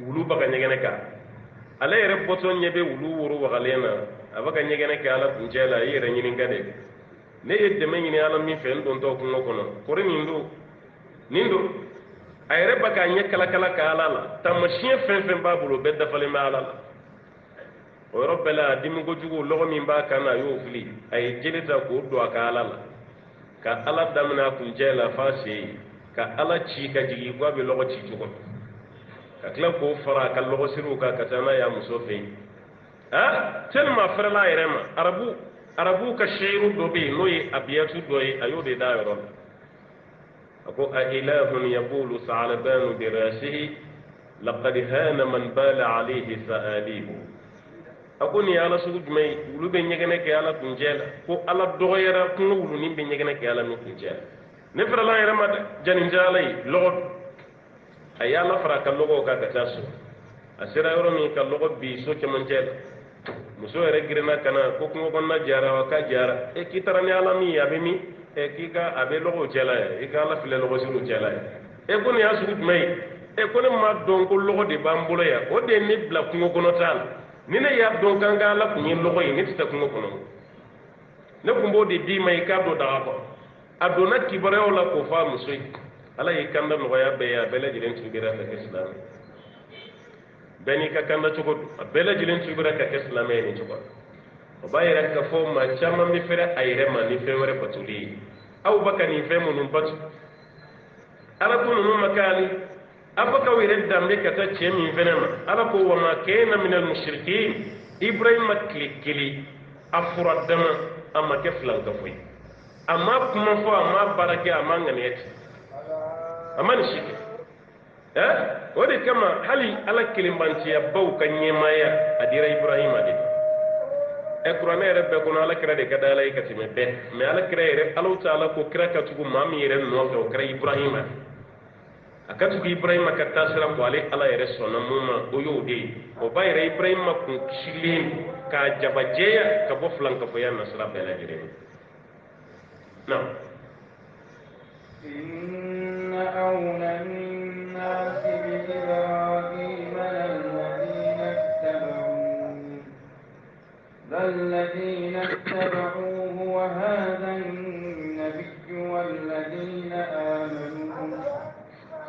wulu baka nyegene ka ala yere boton nyebe wulu wuru wagalena abaka nyegene ka ala kunjela yere nyini ngade ne yedde men nyini ala mi fen don to kungo kono kore nindo ayre baka nyekala kala ka ala la tamashien fen babulo bedda fale ma ala la o rabbala dimugo jugo logo min ba kana yo fili ay jelita ko do aka ala la ka ala damna kunjela fasi ka ala ci ka jigi gwa be logo ci jugo ka kila ko fara ka logo siru ka katana ya musofe ha telma farala irema arabu ka shayru do be noyi abiyatu do yi ayode da yoro ako a ilahun yaqulu sa'alaban bi rasihi laqad hana man bala alayhi sa'alihu ako ni ala sugu jumay wulu be nyegene ke ala kunjela ko ala dogoyara kunu wulu ni be nyegene ke ala mi kunjela ne farala irema janin jalay logo ayala fara ka logo ka tasu asira yoro mi ka logo bi so kemantel muso yere girena kana ko ko gonna jara wa ka jara e kitarani ala mi abemi e kika abe logo jela e ka ala file logo siru jela e ko ni asu mai e ko ne ma don ko logo de bambulo ya o de ni bla ko gono tal ni ne ya don kan ga ala kunyi logo yi ni ta ko gono ne kumbo de bi mai ka do da ko adona kibare wala ko fa muso ala yi kanda no ya be ya bele jilen tugira ka islam beni ka kanda chugo bele jilen tugira ka islam ni chugo o bayira ka fo ma chama mi fere ayre ma ni fere patuli aw baka ni fe munun patu ala ko no makali abaka wire dambe ka ta che mi venema ala ko wa ma kana min al mushrikin ibrahim klikili afura dama amma ke flan ka foi amma kuma fo amma barake amma nganeti amani shike wadi kama hali ala kilimbanci ya bau kan yemaya adira ibrahim ade qur'ana rabbe kono ala kira de kada ala ikati me be me ala kira re ala taala ko kira ka tugu mami re no ko kira ibrahim akatu ibrahim ka tasira ko ala re sona muma o yode o bayre ibrahim ko kishilin ka jabajeya ka bo flan ka fo ya nasra bela jere na أولى الناس بإبراهيم الذين اتبعوه وهذا النبي والذين آمنوا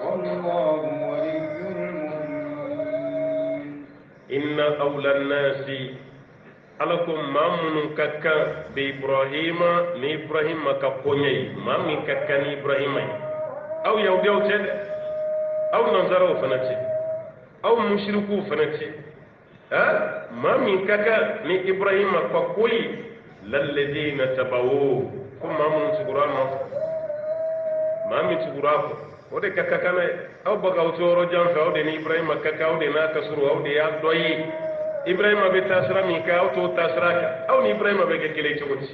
والله ولي المؤمنين إن أولى الناس alakum mamun kakka be ibrahima ni ibrahima ka ponyai mamin kakka ni ibrahima aw yawdew tede aw nanzaro fanati aw mushriku fanati ha mamin kakka ni ibrahima ka koyi lalladina tabawu kum mamun sugurano mamin sugurako ode kakka kana aw bagaw toro janfa ode ni ibrahima kakka ode na kasuru ode ya doyi ibrahima be tasra min ka auto tasraka aw ni ibrahima be ke kele chogoti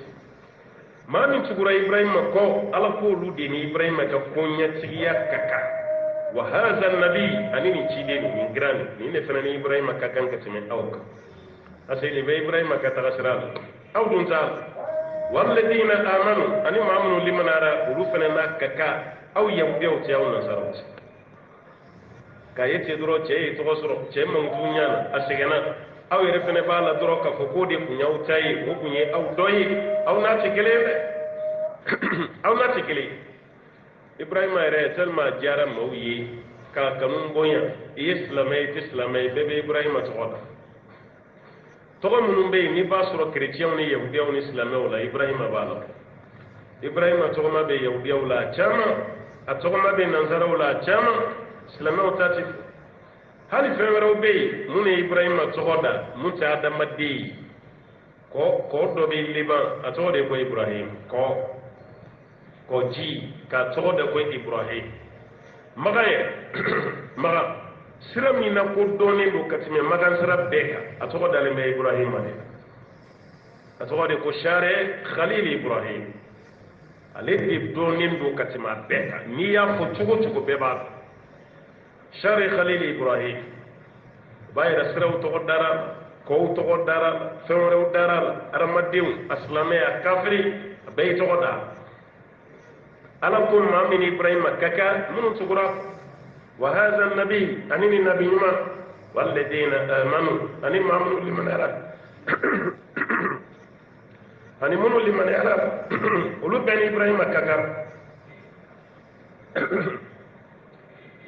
ma min tugura ibrahima ko ala ko ludi ni ibrahima ka konya tiya kaka wa hadha an-nabi anini chide ni grani ni ne fana ni ibrahima ka kan ka timen awka asay be ibrahima ka tasra aw dun tal walladina amanu ani ma'amunu limanara ulu fana na kaka aw yabdew ti aw nasarot ka yete duro che to soro che mangunya asegana aw yere fene bala doro ka fo kodi kunyaw tay wo kunye aw doyi aw na tikelebe aw na tikeli ibrahima yere telma jara mawyi ka kanun bonya islamay bebe ibrahima to munun be ni basuro chrétien ni yahudiya ni islamay wala ibrahima bala ibrahima to ma be yahudiya wala chama atoma be nanzara wala chama islamay tati hali fewero be mun ibrahima togoda muta adama de ko do be liban atode ko ibrahim ko ji ka togoda ko ibrahim maga sirami na ko doni do katime magan sira beka atogoda le me ibrahim ade atogode ko share khalil ibrahim ale de doni do katima beka ni ya fo tugo beba شاري خليل إبراهيم باير سرو تقدر كو تقدر ثورو دار أرمديم أسلامي كافري بيت تقدر أنا كل ما من إبراهيم كاكا من تقرأ وهذا النبي أنني النبي ما والذين آمنوا أني ما منو لمن يرى أني منو لمن يرى ولو بني إبراهيم ككر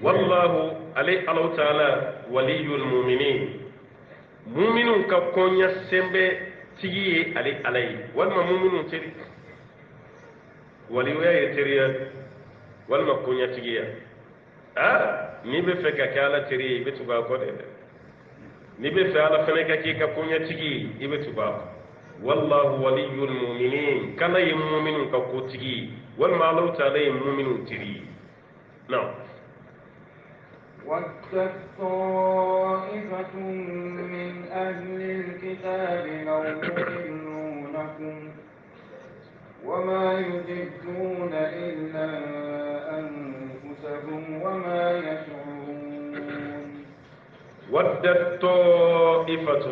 والله عليه الله تعالى ولي المؤمنين مؤمنون ككونيا سمبه تيجي عليه والما مؤمنون تري وليويا يتريا والما كونيا تيجي نيبي فكا كالا تري بتوبا كودي نيبي فعلا فنكا كي كونيا تيجي يبتوبا والله ولي المؤمنين كلا يمؤمنون ككو تيجي والما الله تعالى يمؤمنون تري نعم ودت طائفة من أهل الكتاب لو يضلونكم وما يضلون إلا أنفسهم وما يشعرون ودت طائفة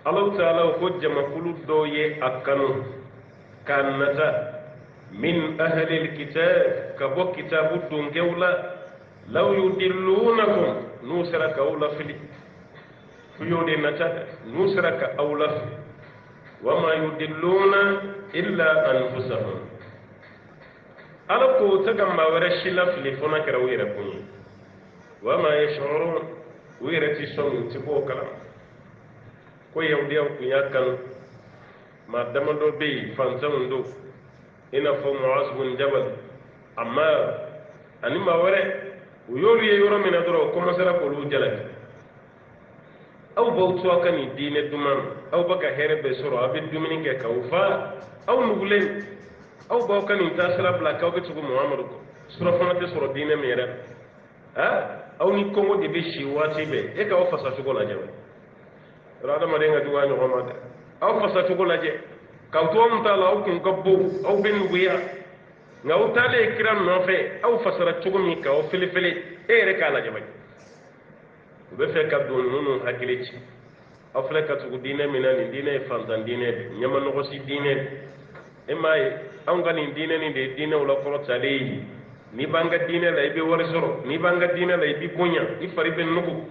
الله تعالى خج مقلوب دوية أكنو كانتا من أهل الكتاب كبو كتاب الدنجولة لو يدلونكم نوسرك أولا فلي فيودي نتاد نوسرك أولا فلي وما يدلون إلا أنفسهم ألقوا تكما ورشلا فلي فنك روير كوني وما يشعرون ويرتي سون تبو كلام كو يودي أو كنيا كان ما دمدو بي فانتمندو إنا فو معاذ بن جبل أما أني ما وري ويوري يورو من أدرو كما سرق ولو جلك أو بوتوا كان الدين الدمان أو بقى هرب بسرعة أبي الدمين كوفا أو نقولين أو بقى كان ينتصر بلا كوكب تقول محمد سورة فنات سورة دين ميرا أو نيكمو دي بيشي واتي بي إيه أو فسا شغل أجوا رادا ما دينغ جواني محمد أو فسا شغل أجوا كوتوا متالا أو كن كبو أو بين ويا nga utale kiram nofe aw fasara tugumi ka o fili fili ere kala jabay be fe ka don nunu hakilici aw fele ka tugu dine minani dine fantan dine nyama no si dine e may aw ngani dine ni de dine wala ko tale ni banga dine la ibe wala soro ni banga dine la ibe bonya ni fari ben nugo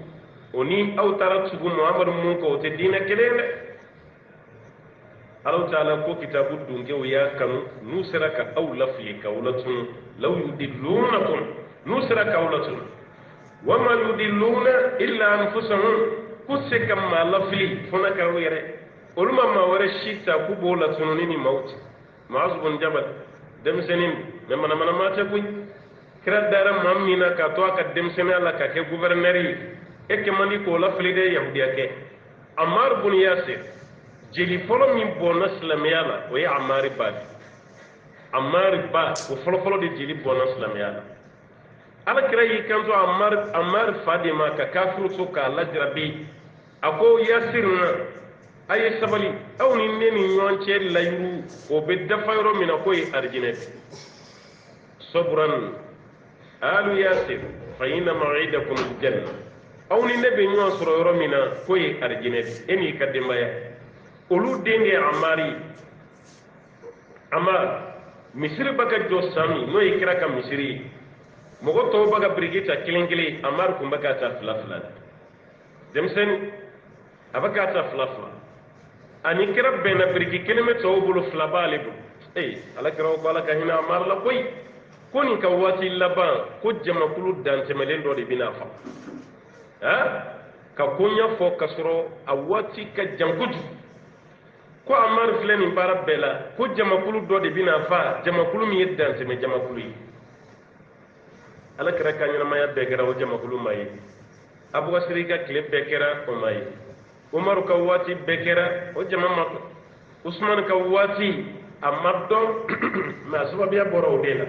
oni aw tara tugu muhammad mun ko te dine kelele الله تعالى كو كتاب الدنيا ويا كانوا نسرك أو لفلك أولتهم لو يدلونكم نسرك أولتهم وما يدلون إلا أنفسهم كسك ما لفلي فنك ويره ولما ما ورشيت كوبولا تنوني موت معاذ بن جبل دم سنين لما ما تقول كرا دارا مامينا كاتوا كدم سنة لك كغوفرنري إكمالي كولا فلي ده يهوديا كه عمار بن ياسر jeli folo min bona islamiyya la o ye amari ba o folo folo de jeli bona islamiyya la ala kira yi kanto amar fadima ka kafiru so ka lajrabi ako yasirna aye sabali aw ni ne ni nyonche layru o be dafa yoro mina ko yi arjinet sabran alu yasir fa inna ma'idakum aljanna aw ni ne be nyon soro yoro mina ko yi arjinet eni kadimaya olu denge amari amar misiri baka jo sami no ikira ka misiri mogo to baga brigita kilingili amar kum baka ta flafla demsen abaka ta flafla ani kira bena brigi kilime to bulu flabali bu ala kira ko ala ka hina amar la koy koni ka wati laban ko jama kulu dante melen do de binafa ka kunya fo kasro awati ka jankuju ko amar filani bara bela ko jamakulu do de bina fa jamakulu mi yeddante me jamakulu yi ala kara kanyana maya begera o jamakulu mai abu wasrika kile bekera o mai umar ka wati bekera o jamama usman ka wati amadon ma sababiya bora o dela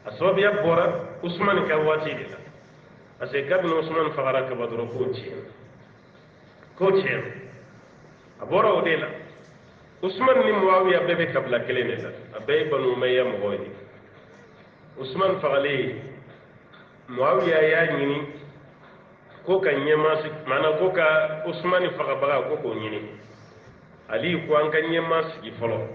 asababiya bora usman ka wati dela ase gabno usman fagara ka badro ko ci abora odela usman ni muawiya bebe kabla kelene la abay banu umayya mogoy usman fagale muawiya ya nyini ko kan nyema mana ko ka usman faga baga ko nyini ali ko an kan nyema sigi folo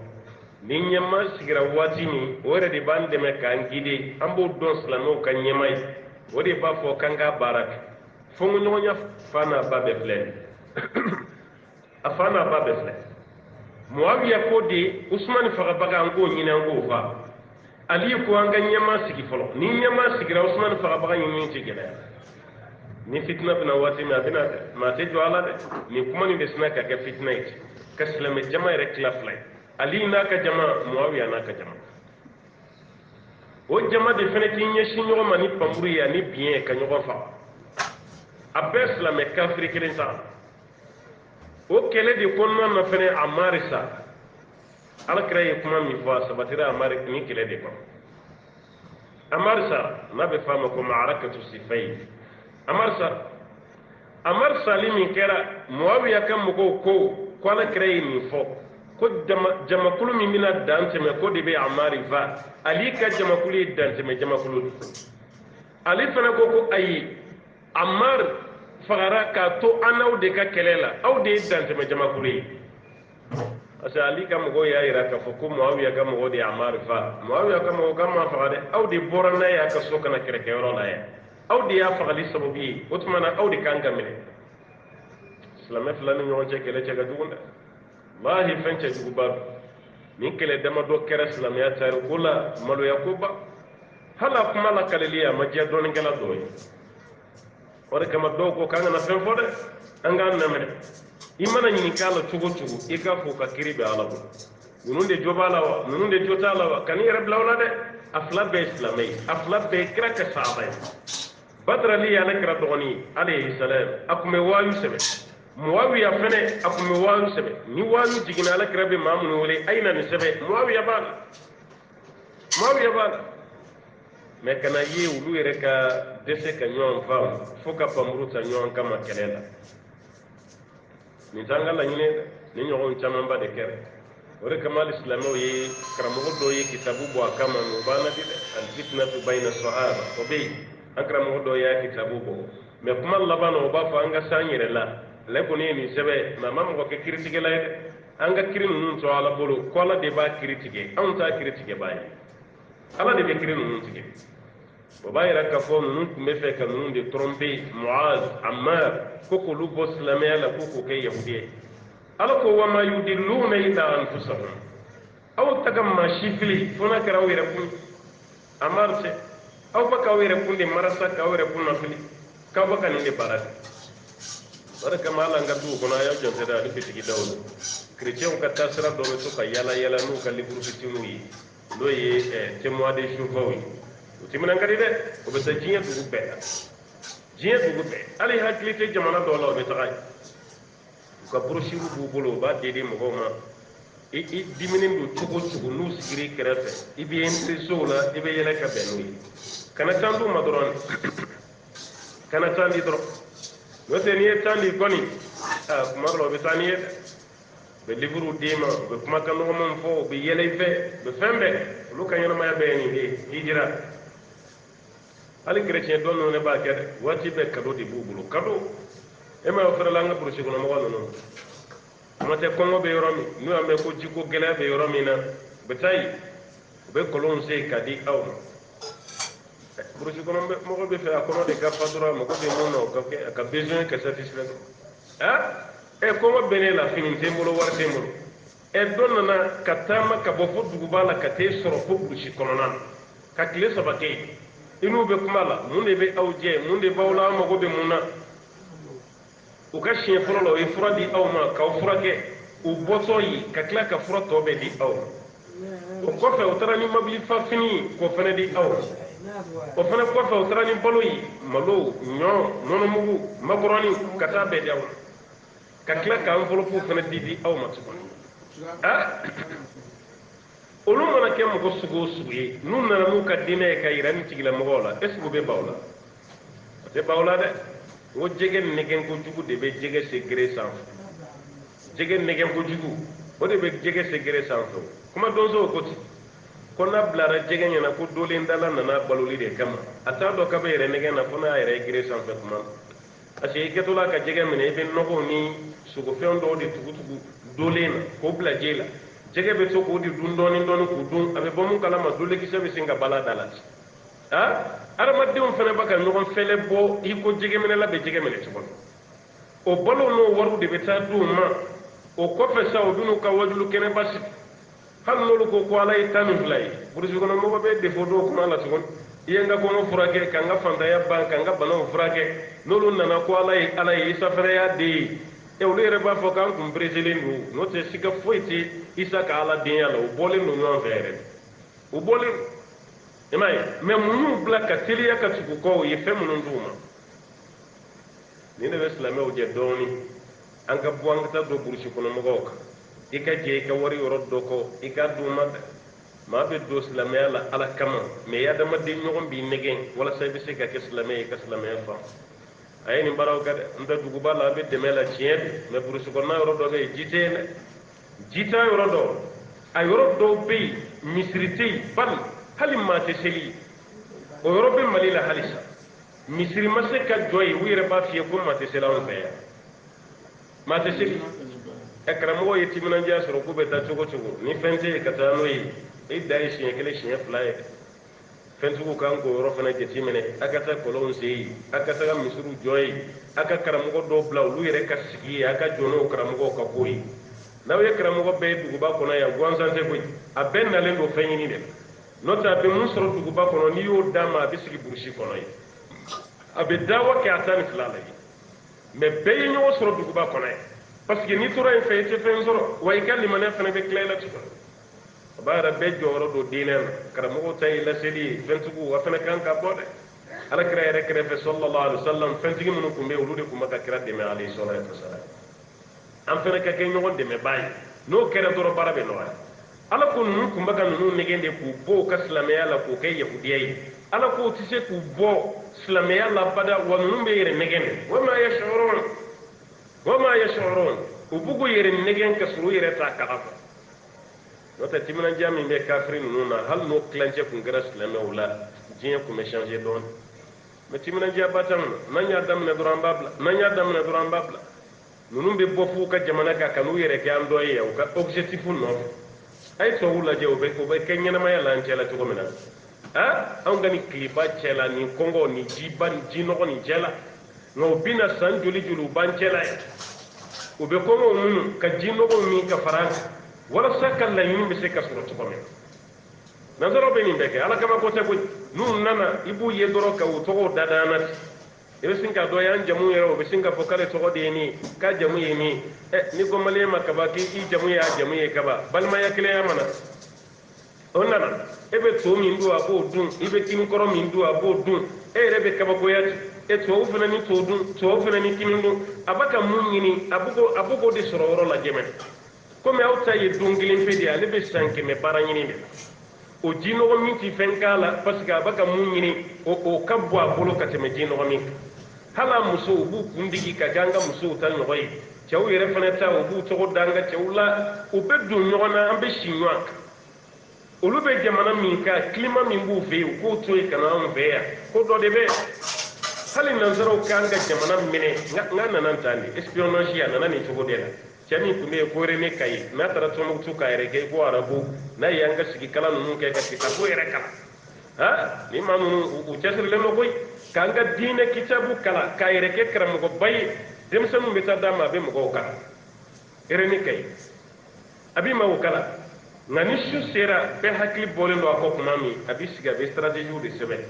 ni nyema sigira wati ni wore de bande me kan gide ambo don slamo kan nyema wode ba fo kanga barak fongo nyonya fana babe fle afana babe fle Muawiya ko de Usman faga baga ngo nyina ngo fa Ali ko anga nyama sigi folo ni nyama sigira Usman faga baga nyini ci gele ni fitna bina wati ma bina ma te jo ala de ni kuma ni besna ka fitna it ka islame jama rek la fly Ali na ka jama Muawiya na ka jama o jama de fene ti nyeshi nyogo mani pamburu ya ni bien ka nyogo fa abes la me kafri kelen sa o kele de konna na fene amarisa ala kray kuma mi fa sabatira amari ni kele de ko amarisa ma be fama ko ma'arakatu sifay amarsa limi kera Muawiya kam ko ala kray mi fo ko jama kulu mi mina dante me ko de be amari va ali ka jama kulu dante me jama kulu ali fana ko ayi amar fagara ka to anaw de ka kelela aw de dante me jama kulu asa ali ka mo ya ira ka fo ko Muawiya ka mo de amar va Muawiya ka mo ma fagade aw de borana ya ka so kana kere ke yoro la ya aw de ya fagali sababi otmana aw de kan gamele islamé fulani ñoo ci kele ci ga dugunda wallahi fence jugu babu min kele dama do kera silamiya tare kula malo yakuba hala kuma la kaleliya ma je don ngela doy ore kama do ko kanga na fen fode anga namere imana nyini kala cugu cugu ika fo ka kiribe ala bo nunde jobala wa nunde jotala wa kan yere blawla de afla be islamay afla be kraka saaba badra li ala kra dogoni alayhi salam akume wayu sebe Muawiya fene akume wayu sebe ni wayu jigina ala krabe mamun wole ayna ni sebe Muawiya bala me kana ye wulu yere ka dese ka nyon fam foka pamruta nyon kama kelela ni tangala nyine ni nyon chama ba de kere ore kamal islamo ye karamo do ye kitabu bo akama no bana dide al fitnatu bayna sahaba ko be akramo do ya kitabu bo me kuma labano ba fa anga sanyere la le ko ni sebe mama mo ko critique la anga kirin nun to ala bolo ko la de ba critique an ta critique bayi ala de be kirin nun tige bo bayi rakka fo nun kumbe fe ka nun de tromper Muaz Ammar ko ko lu bo islamé la ko ko kay yahudi ala ko wa ma yudilluna illa anfusahum aw tagam ma shifli fona kara wira kun amarse aw baka wira kun de marasa ka wira kun na fili ka baka ni de barat baraka mala ngadu kono ya jonte da ni bitigi dawlo chrétien ka tasra do to ka yala nu ka libru fitinu yi do ye témoin de chauffeur yi timina ngari de ko be sajiya du be ali haklite jamana do law be tagay ko brochure bu bolo ba dede mo ma i diminin do cugo nu sigiri kerefe ibi en sola ibe yele ka benu yi kana tandu madron kana tandi dro wote ni tandi koni kuma lo be tani be livru dima be kuma kan no mom fo be yele fe be fembe lu kan yana ma be ni be hijra ali chrétien don no ne ba kede wati be kado di bubulu kado e ma ofere la nga brushi ko no mo wono no te ko mo be yoromi nu ambe ko jiko gele be yoromi na be tay be kolon se kadi aw brushi ko mo ko be fe akono de ka fadura mo ko be mo no ka besoin que satisfaire e ko mo bene la finin tembolo war tembolo e don na katama ka bo fo dugubala ka te soro fo brushi kono nan ka kile sabate inu be kumala munde be awje munde bawla mo go be munna o ka shie foro lo e fura di aw ma ka fura ke o boto yi ka kla ka fura to be di aw o ko fe o tara ni mabli fa fini ko fene di aw o fene ko fe o tara ni balo yi malo nyo nono mugu magroni kata be di aw ka kla ka enveloppe fene di aw ma to olu mana ke mo sugo suye nun na mu ka dine ka iran tigila mogola esbu be bawla te bawla de wo jegen negen ko jugu de be jege secret sans jegen negen ko jugu o de be jege secret sans kuma donzo ko ti ko na blara jegen yana ko dole ndala na baloli de kama ata do ka be re negen na fona ere secret sans kuma ase ke to la ka jegen mene be nogo ni sugo fendo de tugu dole na ko bla jela jege be to ko di dun doni don ko dun abe bomu kala ma dole ki sebe singa bala dalat adamadenw fana b'a ka ɲɔgɔn fɛlɛ bɔ i ko jɛgɛminɛ la bɛ jɛgɛ minɛ cogo min o balo n'o wariw de bɛ taa di u ma o kɔfɛ sa u bɛn'u ka wajulu kɛnɛba sigi hali n'olu ko ala ye 12 ye burusi kɔnɔ mɔgɔ bɛ defo dɔw kuma la tuguni i ye n ka kɔngɔ furakɛ ka n ka fantanya ban ka n ka banaw furakɛ n'olu nana ko ala ye isa fana y'a den ye olu yɛrɛ b'a fɔ k'an kun perezelen don n'o tɛ siga foyi tɛ isa ka ala denya la u bɔlen don ɲɔgɔn fɛ yɛrɛ u bɔlen i m'a ye mɛ mun y'u bila ka teliya ka tugu kɔ u ye fɛn minnu d'u ma nin de bɛ silamɛw jɛ dɔɔnin an ka bɔ an ka taa don burusi kɔnɔ mɔgɔw kan i ka jɛ i ka wari yɔrɔ dɔ kɔ i k'a d'u ma dɛ maa bɛ don silamɛya la ala kama mɛ adamaden ɲɔgɔn b'i nɛgɛn walasa i bɛ se ka kɛ silamɛ ye i ka silamɛya faamu a ye nin baaraw kɛ dɛ n tɛ duguba la an bɛ dɛmɛ la tiɲɛ don mɛ burusi kɔnɔna yɔrɔ dɔ bɛ yen ji tɛ yen dɛ ji t'a yɔrɔ dɔ a yɔrɔ dɔw bɛ yen misiri tɛ yen bali hali maa tɛ seli o yɔrɔ bɛ mali la halisa misiri ma se ka jɔ yen u yɛrɛ b'a f'i ye ko maa tɛ seli anw fɛ yan maa tɛ seli karamɔgɔ ye timinandiya sɔrɔ k'u bɛ taa cogo cogo ni fɛn tɛ yen ka taa n'o ye i da ye siɲɛ 1 siɲɛ 2 ye fɛntigiw kan k'o yɔrɔ fana jateminɛ a ka taa kɔlɔnw sen yen a ka taga misiriw jɔ yen a ka karamɔgɔ dɔw bila olu yɛrɛ ka sigi yen a ka jɔ n'o karamɔgɔw ka ko ye n'aw ye karamɔgɔ bɛɛ ye duguba kɔnɔ yan gansan tɛ koyi a bɛɛ nalen don fɛn ɲini de n'o tɛ a bɛ mun sɔrɔ duguba kɔnɔ n'i y'o d'a ma a bɛ sigi burusi kɔnɔ yen a bɛ dawa kɛ a 12 la yen mɛ bɛɛ ye ɲɔgɔn sɔrɔ duguba kɔnɔ yan parce que n'i tora yen fɛ i tɛ fɛn sɔrɔ wa i ka limaniya fana bɛ tila i la tuguni a b'a yɛrɛ bɛɛ jɔyɔrɔ don diinɛ na karamɔgɔw ta ye laseli ye fɛntigiw a fana kan ka bɔ dɛ alakira yɛrɛ kɛrɛfɛ sallallahu alaihi wasallam fɛntigi minnu tun bɛ yen olu de tun bɛ ka kira dɛmɛ alayhi salatu wasalam an fana ka kɛ ɲɔgɔn dɛmɛbaa ye n'o kɛra dɔrɔn baara bɛ nɔgɔya ala ko ninnu tun bɛ ka ninnu nɛgɛn de k'u bɔ u ka silamɛya la k'u kɛ yahudiya ye ala ko tɛ se k'u bɔ silamɛya la bada wa ninnu bɛ yɛrɛ nɛgɛn de wama yash'urun u b'u k'u yɛrɛ nɛgɛn ka sɔrɔ u yɛrɛ t'a kalama n'o tɛ timinandiya min bɛ kafiri ninnu na hali n'o tilancɛ kun kɛra silamɛw la diɲɛ kun bɛ changer dɔɔnin mɛ timinandiya ba t'anw na n'an y'a daminɛ dɔrɔn an b'a bila n'an y'a daminɛ dɔrɔn an b'a bila ninnu bɛ bɔ f'u ka jamana kan ka n'u yɛrɛ kɛ an dɔ ye yan u ka objectif nɔfɛ a ye tubabuw lajɛ o bɛ kɛ ɲɛnamaya la an cɛ la cogo min na anw ka nin tileba cɛ la nin kɔngɔ nin jiba nin jinɔgɔ nin cɛ la nka u bɛna san joli joli u b'an cɛ la yan u bɛ kɔngɔw minnu ka jinɔgɔw min ka fara an kan walasa ka laɲini bɛ se ka sɔrɔ cogo min na nanzaraw bɛ nin bɛɛ kɛ ala kama ko tɛ koyi n'u nana i b'u ye dɔrɔn ka u tɔgɔw da an na ten i bɛ sin k'a dɔn y'an jamu yɛrɛ o bɛ sin k'a fɔ k'ale tɔgɔ de ye nin ye k'a jamu ye nin ye ni ko maliyɛn ma kaba k'i jamu ye a jamu ye kaba balimaya kelenya mana o nana e bɛ to min dun a b'o dun i bɛ kini kɔrɔ min dun a b'o dun e yɛrɛ bɛ kabakoya ten tubabu fana ni to dun tubabu fana ni kini dun a b'a ka mun ɲini a b'o k'o de sɔrɔ yɔrɔ lajɛ mɛ komi aw ta ye don kelen pe de ale bɛ san 100 baara ɲini de la o jinɔgɔ min tɛ fɛn k'a la parce que a b'a ka mun ɲini o ka bɔ a bolo ka tɛmɛ jinɔgɔ min kan hali a musow u b'u kun digi ka kɛ an ka musow ta ɲɔgɔn ye cɛw yɛrɛ fana ta u b'u tɔgɔ da an ka cɛw la u bɛ don ɲɔgɔn na an bɛ si ɲɔgɔn kan olu bɛ jamana min kan climat min b'u fɛ yen u k'o to yen ka na anw fɛ yan ko dɔ de bɛ hali nanzaraw k'an ka jamana minɛ n ka nana tan de espionnage a nana nin cogo de la cɛ min tun bɛ yen ko René Kaye n'a taara Tɔnbukutu k'a yɛrɛ kɛ ko arabu n'a ye an ka sigi kala ninnu kɛ ka kitabu yɛrɛ kalan ni maa ninnu u cɛsirilen don koyi k'an ka diinɛ kitabu kalan k'a yɛrɛ kɛ karamɔgɔba ye denmisɛnninw bɛ taa d'a ma a bɛ mɔgɔw kalan René Kaye a b'i mago kalan nka ni su sera bɛɛ hakili bɔlen don a kɔ tuma min a bɛ sigi a bɛ stratégie de sɛbɛn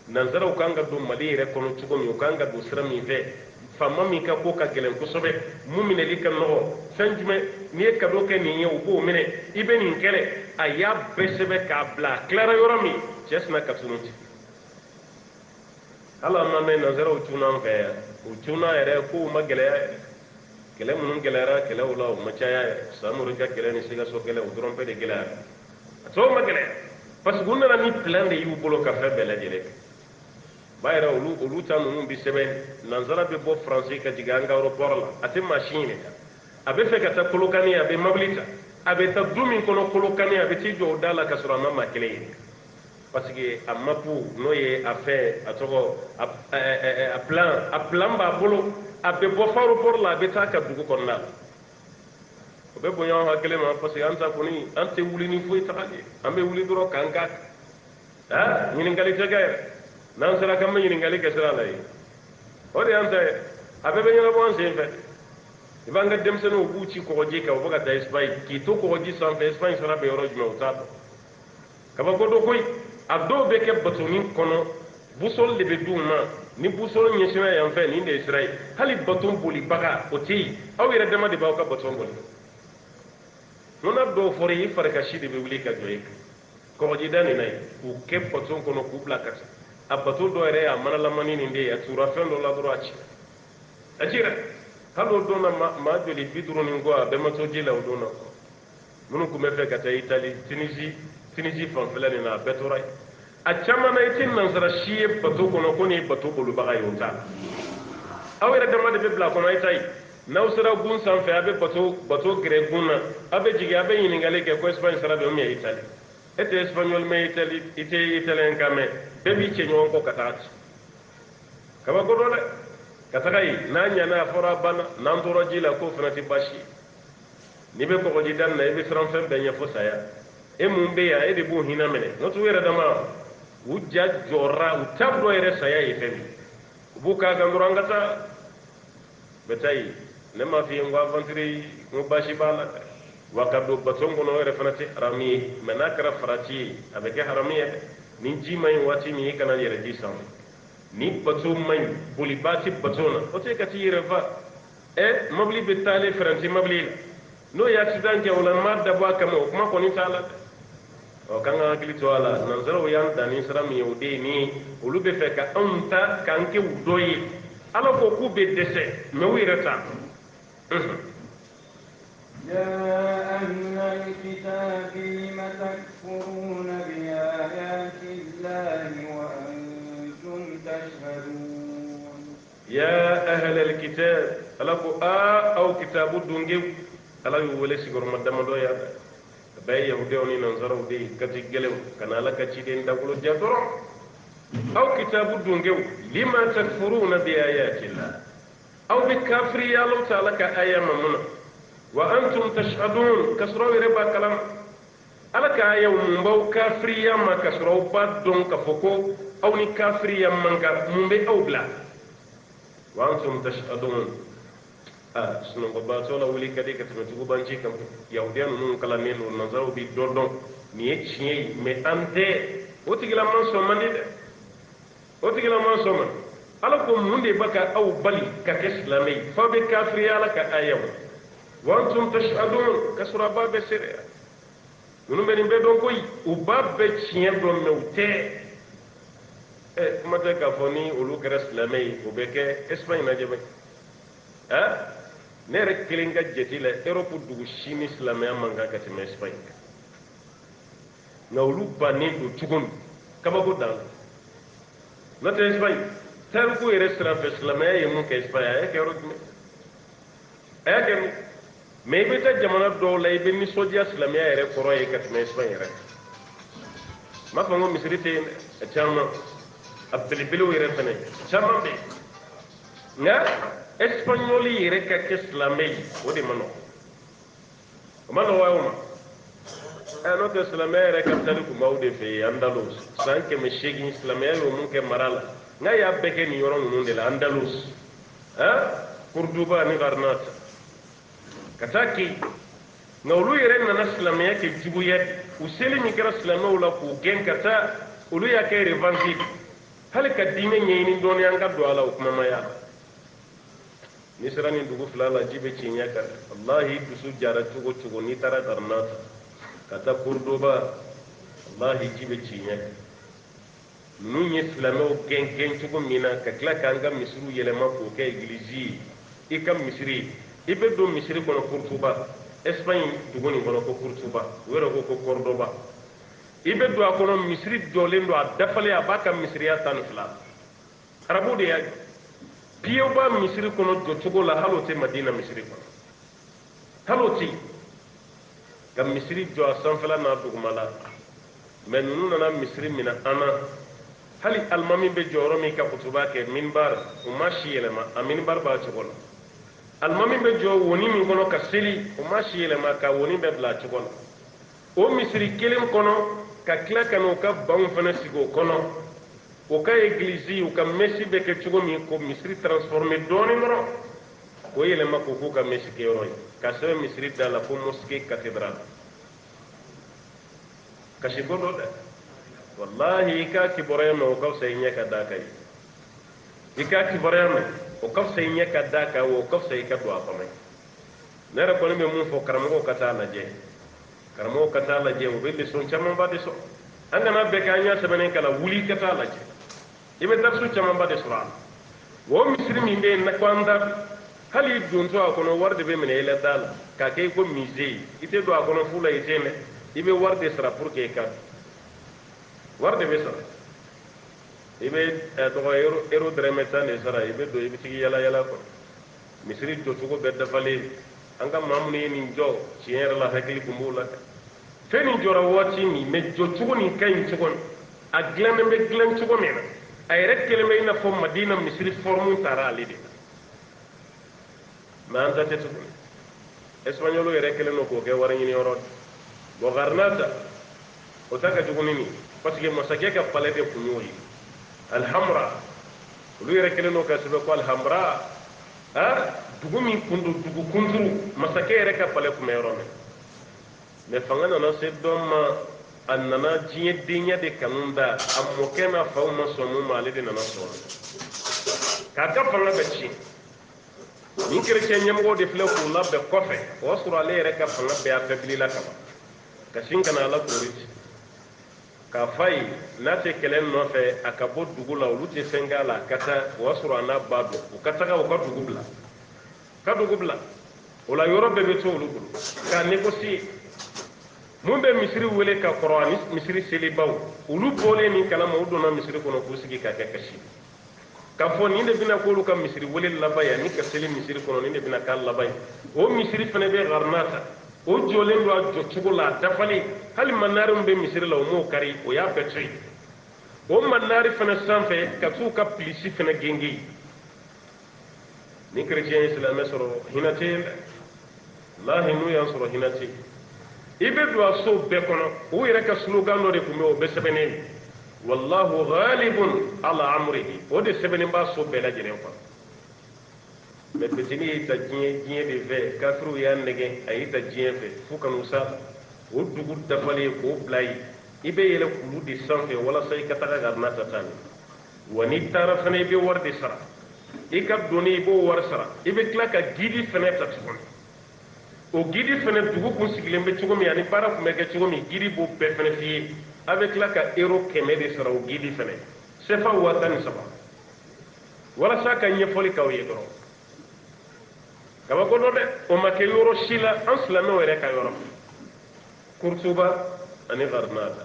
nanzaraw kan ka don Mali yɛrɛ kɔnɔ cogo min u kan ka don sira min fɛ faama min ka ko ka gɛlɛn kosɛbɛ mun minɛli ka nɔgɔ fɛn jumɛn n'i ye cadeau kɛ nin ye u b'o minɛ i bɛ nin kɛlɛ a y'a bɛɛ sɛbɛn k'a bila a tilara yɔrɔ min cɛ sina ka tunun ten hali an ma mɛn nanzaraw tunun an fɛ yan u tunun yɛrɛ kow ma gɛlɛya yɛrɛ kɛlɛ minnu gɛlɛyara kɛlɛw la u ma caya yɛrɛ Samori ka kɛlɛ ni Sikaso kɛlɛ o dɔrɔn bɛɛ de gɛlɛyara a tɔw ma gɛlɛya parce que u nana ni plan de y'u bolo ka fɛn bɛɛ lajɛlen kɛ ba yɛrɛ olu ta ninnu bɛ sɛbɛn nanzara bɛ bɔ Faransi ka jigin an ka aéroport la a tɛ machine ɲini ta a bɛ fɛ ka taa Kolokani a bɛ mobili ta a bɛ taa du min kɔnɔ Kolokani a bɛ t'i jɔ o da la ka sɔrɔ a ma maa kelen ye parce que a mapu n'o ye a fɛn a tɔgɔ a plan b'a bolo a bɛ bɔ fo aéroport la a bɛ taa ka dugu kɔnɔna la o bɛ bonya anw hakili ma parce que an ta kɔni an tɛ wuli ni foyi taga de an bɛ wuli dɔrɔn k'an ka ɲininkali tɛ kɛ yɛrɛ nan sara kam yin ngali ke sara lay o de anta abe be nyala bon sen fe ibanga dem seno buci ko je ka o ta Espagne ki to ko ji san fe Espagne sara be yoro juma uta ka ba ko do koy ado be ke batonin kono busol de be duma ni busol nyesina yan fe ni de Israël hali baton boli baga o ti aw yere dama de ba ka baton boli nona do fori fare ka shidi be wuli ka joy ko ji dani nay ku ke baton kono ku blakata abato do ere ya manala manini ndi ya tura fendo la droite ajira halo dona ma joli bidru ni ngo be ma to jila dona ko munu ku me fe kata Italie Tunisie fan felani na betoray a chama na itin nan sara shiye bato kono ko ni bato bolu baga yota awere dama de bla kono itai naw sara gun san fe abe bato gre gunna abe jigi abe yiningale ke ko Espagne sara be mi Italie ete espagnol me italien kame bebi che nyon ko katati kaba ko dole katakai nanya na fora bana nan toro jila ko franti bashi ni be ko ji dan na be franfe be nya fo saya e mumbe ya e de bo hina mene no to wera dama wujja jorra utabdo ere saya e febi buka ga ngurangata betai ne ma fi ngwa avantri ngo bashi bala wakado batongo no ere fanati harami menakara farati abeke harami ni jimay wati mi kana yere disam ni batum may bulibati batona o te kati yere va e mabli betale franti mabli no ya accident ke wala madda ba kama kuma ko ni tala o kanga akili to ala nan zaro yan dani sarami yode ni ulube fe ka anta kanke udoyi ala ko ku be dese me wirata يا أهل الكتاب لم تكفرون بآيات الله وأنتم تشهدون يا أهل الكتاب ألاكو أو كتاب الدنجو ألا يولي سيغور مدام يا باي يهوديوني ننظروا دي كتي جلو كان لك تشيدين داكلو جادورو أو كتاب الدنجو لما تكفرون بآيات الله أو بكافر يالو تعالى كآية ممنون وأنتم تشهدون كسروا ربا كلام على كايوم مبو كافريا ما كسروا بعد دون كفوكو أو ني كافريا من كمبي أو بلا وأنتم تشهدون سنو باباتولا ولي كدي كتمتو بانجي كم يهوديان نون كلا نيلو نزارو بي دودون ني تشي مي أنتي وتيغلا مان سوماني وتيغلا مان سومان على كم مندي بكا أو بالي كاسلامي فبي كافريا لك أيام وانتم تشهدون كسر باب سريع منو بين بدون كوي وباب بتشين دون موتة كما تكافوني ولو كرسلامي وبك اسمعي نجيب نرك كلينجا جتيلا إيروبو دوشيني إسلامي أمانغا كتير اسمعي نولو بانين دو تكون كم أقول دان نتى اسمعي تلقوا يرسل في إسلامي يمون كإسمعي كيرود كم mais be ta jamana do lay be ni sodia islamia yere koro e kat me Espagne rek ma fa ngo misrite chama abdel bilu yere fene chama be nga espagnoli yere ka islamai wodi mano wa no te islamia yere ka tali ku mawde fe andalus sanke me shegi islamia yo mun ke marala nga ya beke ni yoro nun de la andalus Cordoba ni Garnata kataki ngawlu yere na islamia ke jibuye useli mi kera islamia wala ku gen kata ulu ya ke revanzi hal ka dime nyini doni an ka do ala kuma maya ni serani dugu fulala jibe cinya ka wallahi dusu jara tugo ni tara Garnata kata Cordoba wallahi jibe cinya nun islamia gen tugo mina ka kla kanga misru yelema ko ke iglesie ikam misri ibe do misiri kono Kurtuba Espagne dugoni kono ko Kurtuba wero ko Cordoba ibe do akono misiri dolen do adafale abaka misiriya tan fla arabu de ya piyo ba misiri kono do togo la halote Madina misiri kono haloti kam misiri do sanfala na dugumala men nunu na misiri mina ana hali almami be joro mi ka kutuba ke minbar umashi yelema aminbar ba chogola almami be jo woni min kono ka seli o ma shiyele ma ka woni be bla ci kono o misiri kelim kono ka kila kanu ka ban fana sigo kono o ka église o ka messi be ke cogo min ko misiri transformé doni dɔrɔn ko yɛlɛma ko k'u ka messi ke yɔrɔ ye ka sɛbɛn misiri da la ko mosquée cathédrale kasi ko dɔ dɛ wallahi i ka kibaruya mɛn o ka fisa i ɲɛ ka da kan ye i ka kibaruya mɛn o ka fisa i ɲɛ ka da kan o ka fisa i ka don a kɔnɔ ne yɛrɛ kɔni bɛ mun fɔ karamɔgɔw ka taa lajɛ karamɔgɔw ka taa lajɛ o bɛ leçon camanba de sɔrɔ an kana bɛɛ kɛ an ɲɛ sɛbɛnnen kala wuli ka taa lajɛ i bɛ darisu camanba de sɔrɔ a la o misiri min bɛ yen na ko an da hali dontɔ a kɔnɔ wari de bɛ minɛ i la da la k'a kɛ i ko musée i tɛ don a kɔnɔ fu la i tɛ dɛ i bɛ wari de sara pour que i ka wari de bɛ sara i bɛ tɔgɔ euro dɛrɛmɛ tan de sara i bɛ don i bɛ tigi yala yala kɔnɔ misiri jɔcogo bɛɛ dafalen an ka maa minnu ye nin jɔ tiɲɛ yɛrɛ la hakili tun b'o la dɛ fɛn nin jɔra waati min mɛ jɔcogo nin ka ɲi cogo min a dilannen bɛ dilan cogo min na a yɛrɛ kelen bɛ i n'a fɔ madina misiri forme taara ale de la mɛ an ta tɛ tuguni espagnol yɛrɛ kelen don k'o kɛ wari ɲini yɔrɔ de bon garnata o ta ka jugu ni nin parce que masakɛ ka palais de tun y'o ye alhamra olu yɛrɛ kelen don ka sɛbɛn ko alhamra dugu min kun don dugu kunturu masakɛ yɛrɛ ka palais tun bɛ yɔrɔ min mɛ fanga nana se dɔ ma a nana diɲɛ denya de kanu da a mɔkɛ n'a faw ma sɔn mun ma ale de nana sɔn k'a ka fanga bɛ tiɲɛ nin chrétien ɲɛmɔgɔw de filɛ k'u labɛn kɔfɛ o y'a sɔrɔ ale yɛrɛ ka fanga bɛɛ affaibli ka ban ka sin ka na ala koori k'a fa ye n'a tɛ kɛlɛ nɔfɛ a ka bɔ dugu la olu tɛ fɛn k'a la a ka taa o y'a sɔrɔ a n'a ba don u ka taga u ka dugu bila o la yɔrɔ bɛɛ bɛ to olu bolo k'a négocier mun bɛ misiri wele ka kɔrɔ ani misiri selibaw olu bɔlen nin kalama u donna misiri kɔnɔ k'u sigi k'a kɛ kasi k'a fɔ nin de bɛna k'olu ka misiri wele laban ye ani ka seli misiri kɔnɔ nin de bɛna k'a laban ye o misiri fana bɛ garnata o jɔlen don a jɔcogo la a dafalen hali manari min bɛ misiri la o m'o kari o y'a bɛɛ to yen o manari fana sanfɛ ka t'u ka pilisi fana genge ni chrétien ye silamɛ sɔrɔ hinɛ tɛ yen dɛ lahi n'u y'an sɔrɔ hinɛ tɛ yen i bɛ don a so bɛɛ kɔnɔ u yɛrɛ ka slogan dɔ de tun bɛ o bɛɛ sɛbɛnnen wallahu ghalibun ala amrihi o de sɛbɛnnen b'a so bɛɛ lajɛlen kɔnɔ mɛ petini y'i ta diɲɛ de fɛ kafiriw y'a nɛgɛ a y'i ta diɲɛ fɛ fo ka n'u sa o dugu dafalen k'o bila yen i bɛ yɛlɛ kulu de sanfɛ walasa i ka taga garnata ta nin wa n'i taara fana i bɛ wari de sara i ka donni i b'o wari sara i bɛ tila ka gidi fana ta tuguni o gidi fana dugu kun sigilen bɛ cogo min ani baara kun bɛ kɛ cogo min gidi b'o bɛɛ fana f'i ye a bɛ tila ka euro 100 de sara o gidi fana sefa 13 walasa ka ɲɛfɔli k'aw ye dɔrɔn kabako dɔ dɛ o ma kɛ yɔrɔ si la an silamɛw yɛrɛ ka yɔrɔ kurtuba ani garnata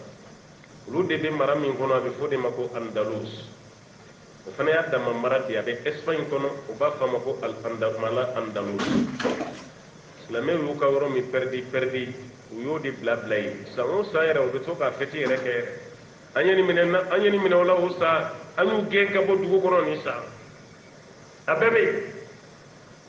olu de bɛ mara min kɔnɔ a bɛ fɔ de ma ko andalus o fana y'a dama mara de a bɛ espagne kɔnɔ o b'a fɔ a ma ko mala andalus silamɛw y'u ka yɔrɔ min pɛridi u y'o de bila yen san o san yɛrɛ u bɛ to k'a fɛti yɛrɛ kɛ an ye nin minɛ o la o san an y'u gɛn ka bɔ dugu kɔnɔ nin san a bɛɛ bɛ yen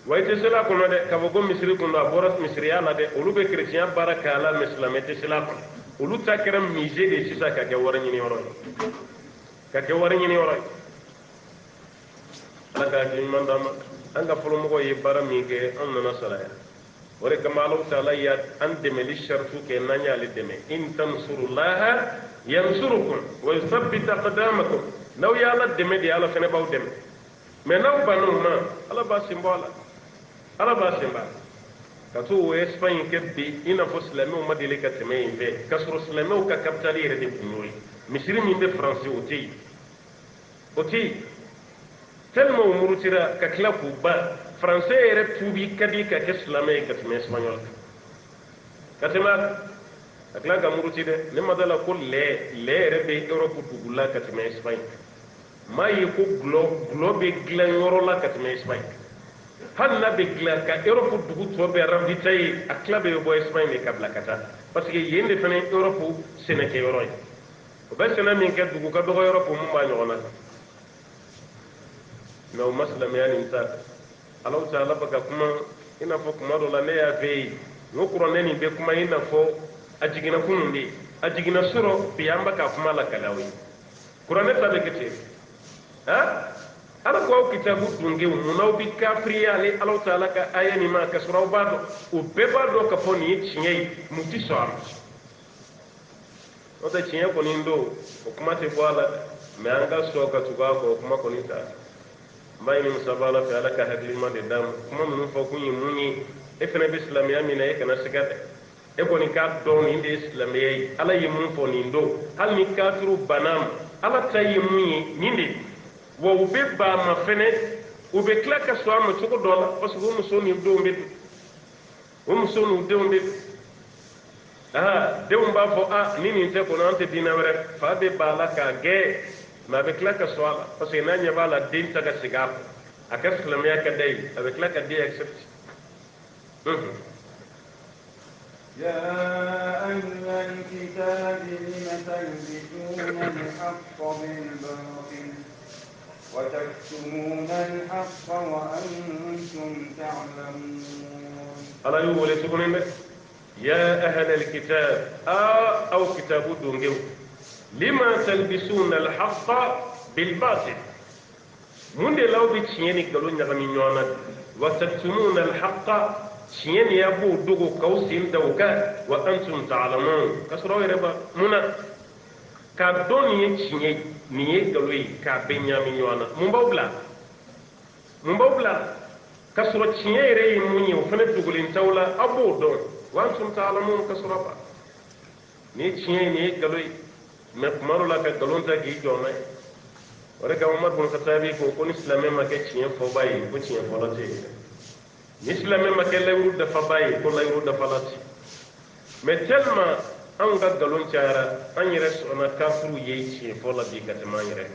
wa i tɛ se a kɔnɔ dɛ k'a fɔ ko misiri kɔnɔ a bɔra misiriya la dɛ olu bɛ kerecɛnya baara kɛ a la mɛ silamɛ tɛ se a kɔnɔ olu ta kɛra musée de sisan ka kɛ wari ɲini yɔrɔ ye ala ka hakili ɲuman d'an ma an ka fɔlɔmɔgɔw ye baara min kɛ an nana salaya o de kama Alahu taala ya an dɛmɛli shartu kɛ n'an y'ale dɛmɛ in tansurullaha yansurukum wa yuthabbit aqdamakum n'aw ye ala dɛmɛ de ala fana b'aw dɛmɛ mɛ n'aw banna o ma ala b'a sen bɔ a la ala b'a sen b'a la ka to o Espagne kɛ bi i n'a fɔ silamɛw ma deli ka tɛmɛ yen fɛ k'a sɔrɔ silamɛw ka capitale yɛrɛ de tun y'o ye misiri min bɛ faransi o tɛ yen tellement o murutira ka tila k'u ban faransɛ yɛrɛ tuubi ka di ka kɛ silamɛ ye ka tɛmɛ espagnol kan ka tɛmɛ a tila ka muruti dɛ ne ma da la ko lɛ yɛrɛ bɛ europe dugu la ka tɛmɛ espagne m'a ye ko gulɔ bɛ dilan yɔrɔ la ka tɛmɛ espagne hali n'a bɛ dilan ka europe dugu tɔ bɛɛ ravitailler a tila bɛɛ bɛ bɔ espagne de ka bila ka taa parce que yen de fana ye europe sɛnɛkɛyɔrɔ ye o bɛ sɛnɛ min kɛ dugu ka dɔgɔ europe mun b'a ɲɔgɔn na mɛ o ma silamɛya nin ta Alahu taala bɛ ka kuma i n'a fɔ kuma dɔ la ne y'a fɛ yen n ko kuranɛ nin bɛ kuma i n'a fɔ a jiginna kunun de a jiginna sɔrɔ bi an bɛ ka kuma la kalaw ye qur'ane tabe kete ha ala ko kitabu dunge munaw bi kafri ale Allah taala ka ayani ma ka suraw bado o be bado ka foni chinyei muti soar o da chinya ko nindo o kuma te wala me anga so ka tuga ko kuma ko ni ta bayni musabala fi alaka hadli ma de dam kuma mun fo kunyi munyi e fene bi islamiya mina e kana sigate e ko ni ka don inde islamiya ala yi mun fo nindo hal ni kafiru banam ala tayi munyi ninde wo ube ba ma fene ube kla ka so am ci ko dola parce que mo so ni do mbet wo mo so no de mbet de ba fo ni te ko nante dina were fa be bala ka ge ma be kla ka so ala parce que nanya bala din ta ga siga aka islamiya ka dai avec la ka di accept يا أهل الكتاب لم تلبسون الحق بالباطل وتكتمون الحق وأنتم تعلمون. ألا يقول لتقولين يا أهل الكتاب أو كتاب دونجو لما تلبسون الحق بالباطل من لو بتشيني قالوا نغني نوانا وتكتمون الحق شين يابو دوغو كوسين دوكا وأنتم تعلمون كسروا يربا منا كدوني شين نيه قالوا كبنيامين نوانا مبوبلا كسروا شين يري مني وفنت دوغلين تولا أبو دون وأنتم تعلمون كسروا با نيه شين نيه قالوا مكملوا لك قالون تاكي جومي ورجع عمر بن الخطاب يقول إسلامي ما كشين فوباي كشين فلاتي إسلامي ما كلا يرود فباي كلا يرود فلاتي مثلما أنغا قالون تارا أن يرس أنا كافرو يجي فلا بي كتما يرك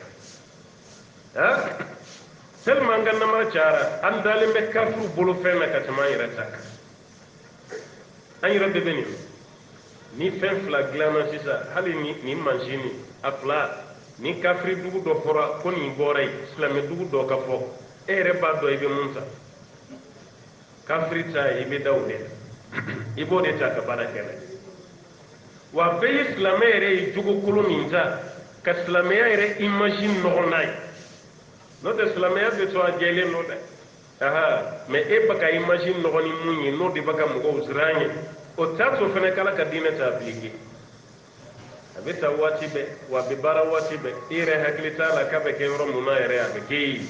ها سلما أنغا نما تارا أن دالم بكافرو بلو فينا كتما يرتك أن يرد بني ni fen fla glana sisa hali ni manjini afla ni kafri dugu do fora ko ni boray islami dugu do ka fo ere ba do ibe munta kafri ta ibe dawde ibo de ta ka barakele wa be islamere dugu kuluminta ka islamere imagine no nay no de islamere de to ajele no de me e baka imagine no ni munyi no de baka mo uzranye o tato fene kala ka dina ta appliquer abeta wati be wa be bara wati be ire haklita la ka be ke romu na ere abe ke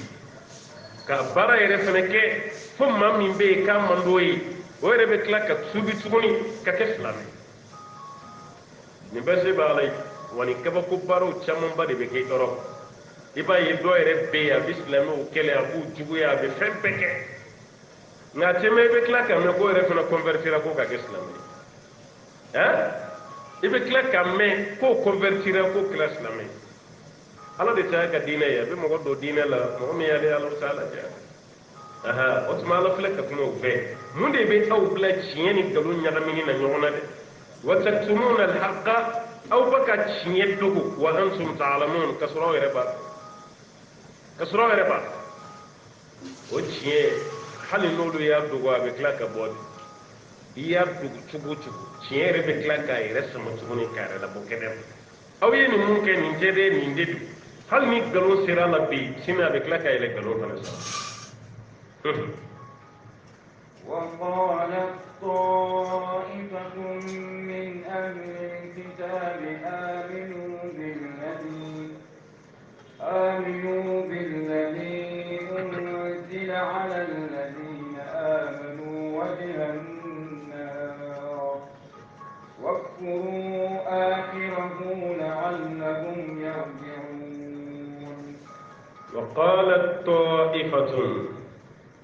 ka bara ere fene ke fo mammi be ka mandoyi o ere be kala ka subi tuguni ka ke islami ni bese ba lay wani ka ba ko baro chamon ba de be ke europe iba yi do ere be ya islami o kele abu jugu ya be fempe ke nga teme be kala ka me ko ere fene convertir ko ka islami ibe kila kamme ko convertira ko kila islamé ala de ta ka dina ya be mo do dina la mo mi yale ala taala ja o tuma ala fele ka kuma fe munde be aw bla chiyeni galu nyaga mini na nyona de wa taktumuna al haqa aw baka chiyedugo wa antum ta'lamun kasra reba o chiye hali nolu ya dugo be kila ka bodi iya dugu cugu tiere be klaka ire sama tuguni kare la bokedem aw yeni mun ke nin jede nin dedu hal ni galon sira la bi sina be klaka ile galon kana sa وقالت طائفة من أهل الكتاب آمنوا بالذي أنزل على الذين آمنوا وجه واكفروا آخره لعلهم يرجعون. وقالت طائفة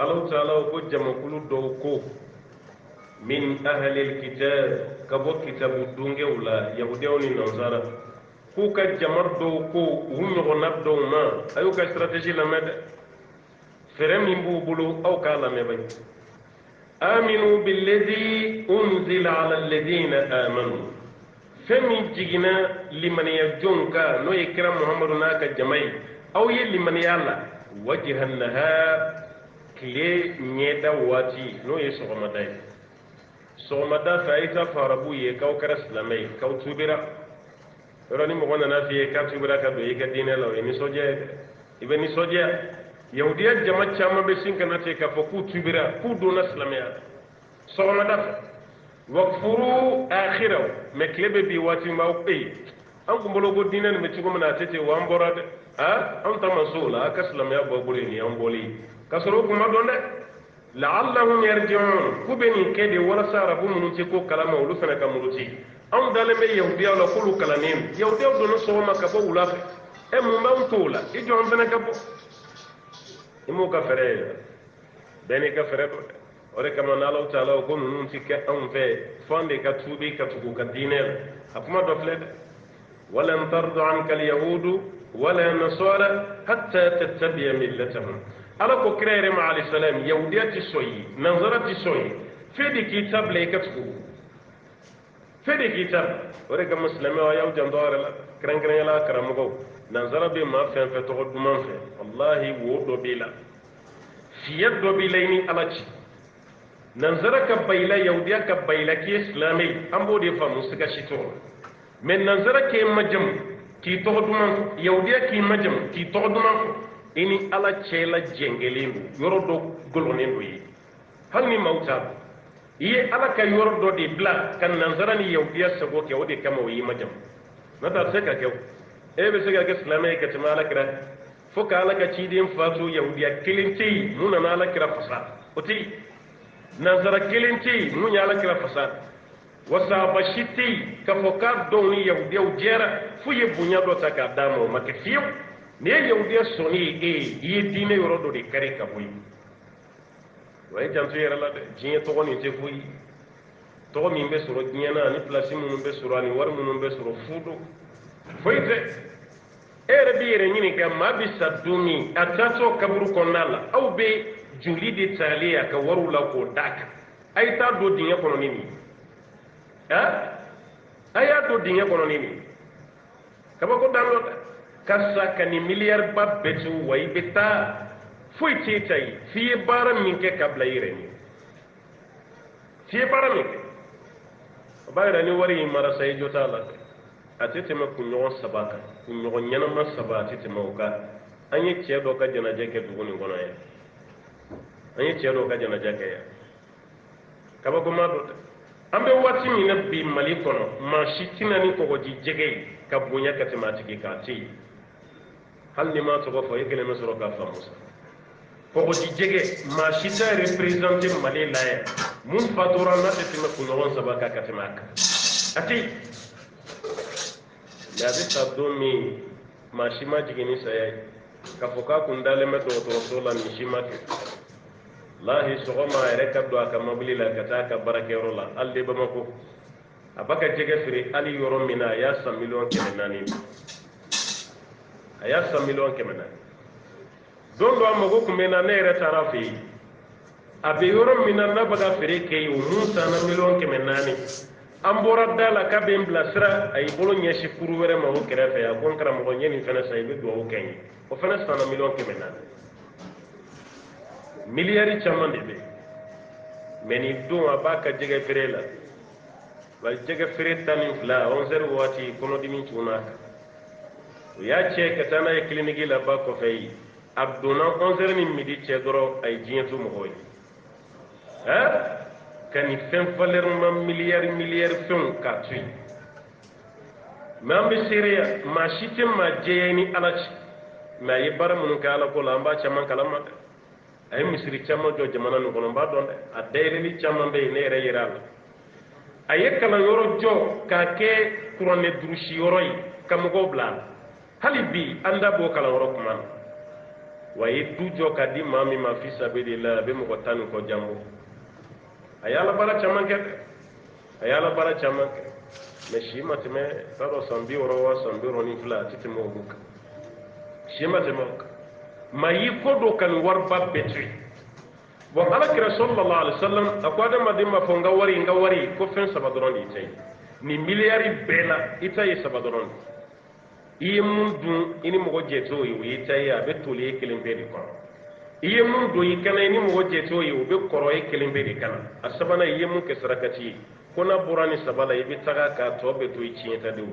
الله تعالى وجمع كل دوكو من أهل الكتاب كبو كتاب الدنيا ولا يهوديون النصارى كوكا جمر دوكو هم يغنب دوما أيوكا استراتيجي لمدى فرمي بوبلو أو كالا مبين آمنوا بالذي أنزل على الذين آمنوا فمن جينا لمن يجونك نو يكرم محمد ناكا جمعي أو يلي من يالا وجه النهار كلي نيدا واتي نو يسوغ مداي سوغ مدا فايتا فاربو يكاو كرسلامي كاو توبرا yoro ni mo gona na fiye ka tubira ka do yi ka dine law ni soje ibe ni soje yahudiya jama chama be sinkana te ka foku tubira ku do na islamiya so ma daf wakfuru akhiraw me klebe bi wati ma ubi an kumbolo go dine ni me ci goma na tete wa mbora de ha an ta masula ka islamiya bo buri ni an boli kasoro kuma don de la'allahum yarji'un kubeni kede wala sarabu munun ci ko kalama ulu fana ka muruti an daleme yahudiya la kulu kalanin yahudiya do no so ma ka bo wula e mu ma untola e jon fana ka bo imu ka fere beni ka fere do ore kama na Allah taala ko munun ci ke an fe fande ka tubi ka tuku ka dinel akuma do fled walan tardu anka al-yahudu wala nasara hatta tattabi'a millatahum ala ko kirere ma alayhi salam yahudiyati soyi nanzarati soyi fedi kitab le katku fedi kitab ore ga muslimi wa yaw jandore la kran kran la karamugo nanzara be ma fen fe to duman fe wallahi wo do bila fiyad do bilaini alaci nanzara ka bayla yahudiya ka bayla ki islami ambo de fa musika shito men nanzara ke majam ki to duman yahudiya ki majam ki to duman ini ala cela jengelindu yoro do golonendo yi hanni mauta yi ala ka yoro do di bla kan nanzara ni yahudiya sago ke wodi kama yi majam nata seka ke ebe seka ke islamai ka tama ala kira foka ala ka cidin fatu yahudiya kilinti muna na ala kira fasad oti nanzara kilinti munya ala kira fasad wasa bashiti ka foka do ni yahudiya ujera fu ye bunya do ta ka damo makefiyo ne yahudiya soni yi dine yoro do de kare ka boyi way jantu yera la jinya to ni te fuyi to mi be soro jinya na ni place mun be soro ni war mun be soro fudo foyte ere bi ere nyini ga mabi sadumi atato kaburu konala au be juli de talia ka waru la ko daka ay ta do dinya kono nini ha aya do dinya kono nini kaba ko dalo kasa kani miliyar ba betu wai beta foi tetai fi bara min ke kabla ireni fi bara min bayra ni wari mara sai jota la atete ma kunyo sabaka kunyo nyana ma sabati te mauka anye chedo ka jana jeke duguni gona ya anye chedo ka jana jeke ya kaba ko ma do ambe wati mi na bi mali kono ma shitina ni ko goji jege ka bunya ka tematiki ka ti hal ni ma to ko fo yekele mesoro ka famusa ko di jege ma shita representer mali laye mun fatura na te ma kuno sabaka ka temaka ati la bi sabdomi ma shima jigini sayai ka foka kundale me to so la ni shima ke lahi sogoma ere ka do aka mabli la kata ka barakero la alde bamako abaka jege firi ali yoro mina ya 100 million kemenani aya 100 million kemenani don do amago kumena ne ere tarafi abe yoro mina na baga firi ke o musa na million kemenani ambora dala ka be mblasra ay bolo nyeshi kuru were ma o kerefe ya kon kara mo nyeni fena say be do o kenyi o fena 100 million kemenani miliyari caman de be meni don abaka jege fere la ba jege fere tanin fla 11 wati kono dimi tuna ya che katana e kliniki la ba ko fay abduna 11 ni midi che doro ay jientu mo hoy ha kani fen faler ma miliyar fen ka tui mambe seria ma shitem ma jeyeni alachi ma yibara mun kala ko lamba caman kalama ay misri chama jo jamana no kono ba don a dayre ni chama be ne re yiral ay kala yoro jo ka ke kurone drushi yoro yi kam go bla halibi anda bo kala yoro kuma way du jo ka di mami ma fi sabidillah be mo ko tan ko jambo ayala bara chama ke ayala bara chama ke me shima teme taro sambi woro wa sambi roni fla titimo buka shima temo ma yi kodo kan warba betri wa ala kira sallallahu alaihi wasallam akwada madima fo nga wari ko fen sabadron itay ni miliyari bela itay sabadron iye mundu ini mo jeto yi itay ya betuli kelimbe di ko iye mundu yi kana ini mo jeto yi be koro yi kelimbe di kana asabana iye mun ke sarakati kona burani sabala yi bitaga ka to beto yi chieta de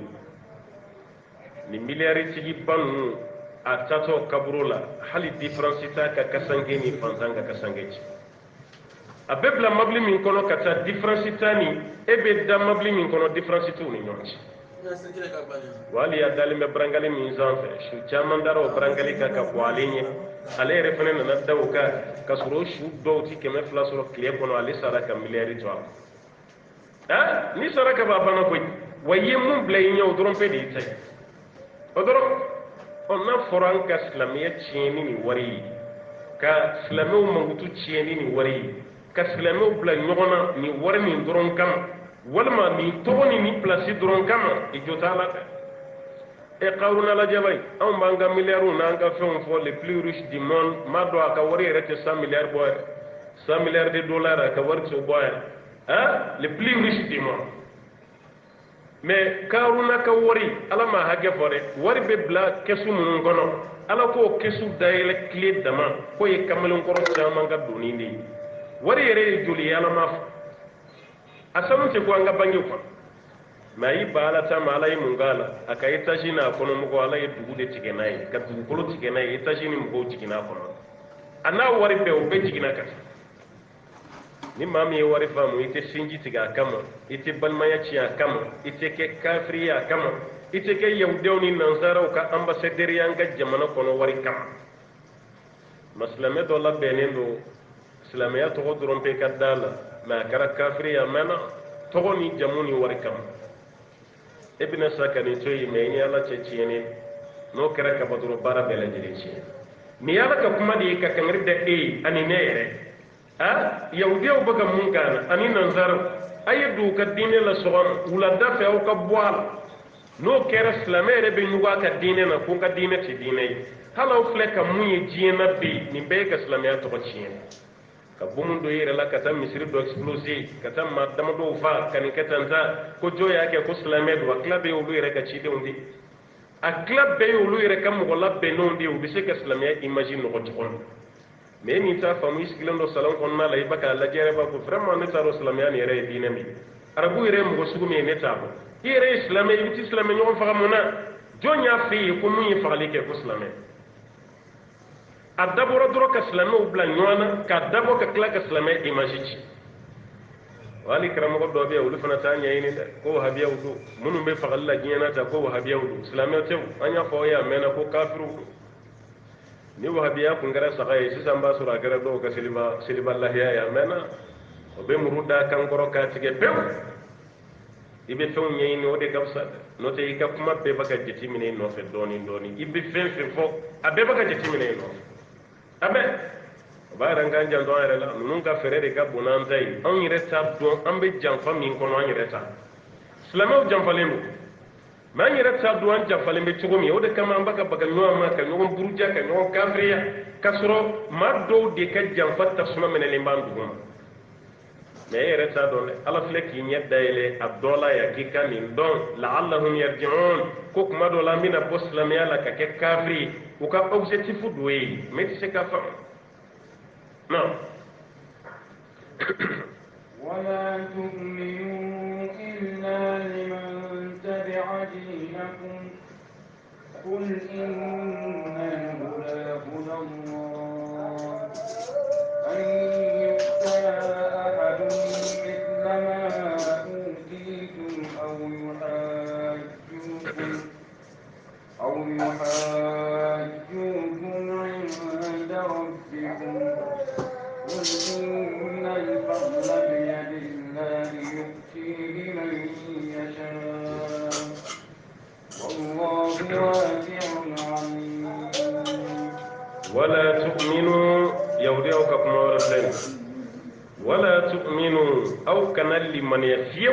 ni miliyari tigi banu a tato kaburu la hali difference ta ka kasange ni fantan ka kasange ci a bɛ bila mabili min kɔnɔ ka taa difference ta ni e bɛ da mabili min kɔnɔ difference t'u ni ɲɔgɔn cɛ wali ya dalen bɛ barangali min sanfɛ su caman dara o barangali kan ka bɔ ale ɲɛ ale yɛrɛ fana nana da o kan ka sɔrɔ o su dɔw ti 200 sɔrɔ tile kɔnɔ ale sara ka miliyari to a la ni sara ka b'a banna koyi wa i ye mun bila i ɲɛ o dɔrɔn pe de y'i ta ye o dɔrɔn n'a fɔra an ka silamɛya tiɲɛni ni wari ye ka silamɛw mankutu tiɲɛni ni wari ye ka silamɛw bila ɲɔgɔn na ni wari min dɔrɔn kama walima nin tɔgɔ ni nin pilasi dɔrɔn kama i jo t'a la dɛ Karuna lajɛ bani anw b'an ka miliyariw n'an ka fɛnw fɔ les plus riches du monde m'a dɔn a ka wari yɛrɛ tɛ 100 milliards bɔ yɛrɛ 100 milliards de dollars a ka wari t'o bɔ yɛrɛ les plus riches du monde mais Karuna ka wari ala ma hakɛ fɔ dɛ wari bɛ bila kɛsu minnu kɔnɔ ala k'o kɛsu dayɛlɛ tile dama k'o ye kamalenkɔrɔ caman ka doni de ye wari yɛrɛ ye joli ye ala ma fɔ a sanu tɛ ko an ka bangew kɔnɔ mais a y'i ba ala ta ma ala ye mun k'a la a ka étage n'a kɔnɔmɔgɔw ala ye dugu de tigɛ n'a ye ka dugukolo tigɛ n'a ye étage ni mɔgɔw jiginna a kɔnɔ a n'a wari bɛɛ o bɛɛ jiginna ka taa ni maa min ye wari faamu i tɛ sinji tigɛ a kama i tɛ balimaya tiɲɛ a kama i tɛ kɛ kafiri ye a kama i tɛ kɛ yahudiyaw ni nansaraw ka ambassadeur ye an ka jamana kɔnɔ wari kama ma silamɛ dɔ labɛnnen don silamɛya tɔgɔ dɔrɔn bɛ ka da la mais a kɛra kafiri ye a mɛnna tɔgɔ ni jamu ni wari kama e bɛna sa ka nin to yen mais i ni ala cɛ tiɲɛnen n'o kɛra kaba dɔrɔn baara bɛɛ lajɛlen tiɲɛ nin ala ka kuma de ye ka kangari da e ye ani ne yɛrɛ yahudiyaw bɛ ka mun k'an na ani nanzaraw a ye don u ka diinɛ la sɔgɔma wulada fɛ aw ka bɔ a la n'o kɛra silamɛ yɛrɛ bɛ ɲugu a ka diinɛ na ko n ka diinɛ tɛ diinɛ ye hali aw filɛ ka mun ye diɲɛ na bi nin bɛɛ ye ka silamɛya tɔgɔ tiɲɛ ka bomu dɔ i yɛrɛ la ka taa misiri dɔ exploser ka taa maa damadɔw fa ka nin kɛ tan ta ko jɔn y'a kɛ ko silamɛ don a tila bɛ ye olu yɛrɛ ka cidenw de a tila bɛɛ ye olu yɛrɛ ka mɔgɔ labɛnnenw de ye u bɛ se ka silamɛya image nɔgɔ cogo min mais min t'a faamu i sigilen don salon kɔnɔna la i bɛ k'a lajɛ yɛrɛ b'a fɔ vraiment ne t'a dɔn silamɛya nin yɛrɛ ye diinɛ min arabu yɛrɛ ye mɔgɔ sugu min ye ne t'a dɔn i yɛrɛ ye silamɛ i bɛ ti silamɛ ɲɔgɔn faga mun na jɔn y'a f'i ye ko mun ye fagali kɛ ko silamɛ a dabɔra dɔrɔn ka silamɛw bila ɲɔgɔn na k'a dabɔ ka tila ka silamɛ image ci hali karamɔgɔ dɔ bɛ yen olu fana t'a ɲɛɲini dɛ ko wahabiyaw don minnu bɛ fagali la diɲɛ na ta ko wahabiyaw don silamɛw tɛ an y'a fɔ aw ye a mɛnna ko kafiru don ni wahabiya kun kɛra saga ye sisan b'a sɔrɔ a kɛra dɔw ka seliba lahiya ye a mɛnna o bɛ muru da kan kɔrɔ k'a tigɛ pewu i bɛ fɛnw ɲɛɲini o de ka fisa dɛ n'o tɛ i ka kuma bɛɛ bɛ ka jateminɛ i nɔfɛ dɔɔnin dɔɔnin i bɛ fɛn fɛn fɔ a bɛɛ bɛ ka jateminɛ i nɔfɛ a bɛ o b'a yɛrɛ k'an janto an yɛrɛ la ninnu ka fɛɛrɛ de ka bon n'an ta ye anw yɛrɛ t'a dɔn an bɛ janfa min kɔnɔ an yɛrɛ ta silamɛw janfalen don mais an yɛrɛ t'a dɔn an janfalen bɛ cogo min o de kama an bɛ ka baga ɲɔgɔn ma ka ɲɔgɔn buruja ka ɲɔgɔn kafiriya k'a sɔrɔ maa dɔw de ka janfa tasuma minɛlen b'an dugu ma mais e yɛrɛ t'a dɔn dɛ ala filɛ k'i ɲɛ dayɛlɛ a dɔ la yan k'i ka nin dɔn la'allahum yarji'un ko kuma dɔ la an bɛna bɔ silamɛya la ka kɛ kafiri ye u ka objectif dɔ ye mais tɛ se k'a faamu non ولا تؤمنوا إلا لمن تبع دينكم قل إن الهدى هدى الله أن يؤتى أحد مثل ما أوتيتم أو يحاجوكم عند ربكم قل إن الفضل بيد الله يؤتيه من يشاء والله واسع عليم ولا تؤمنوا يوديوك كما ورسلنا ولا تؤمنوا أو كان لمن يفيو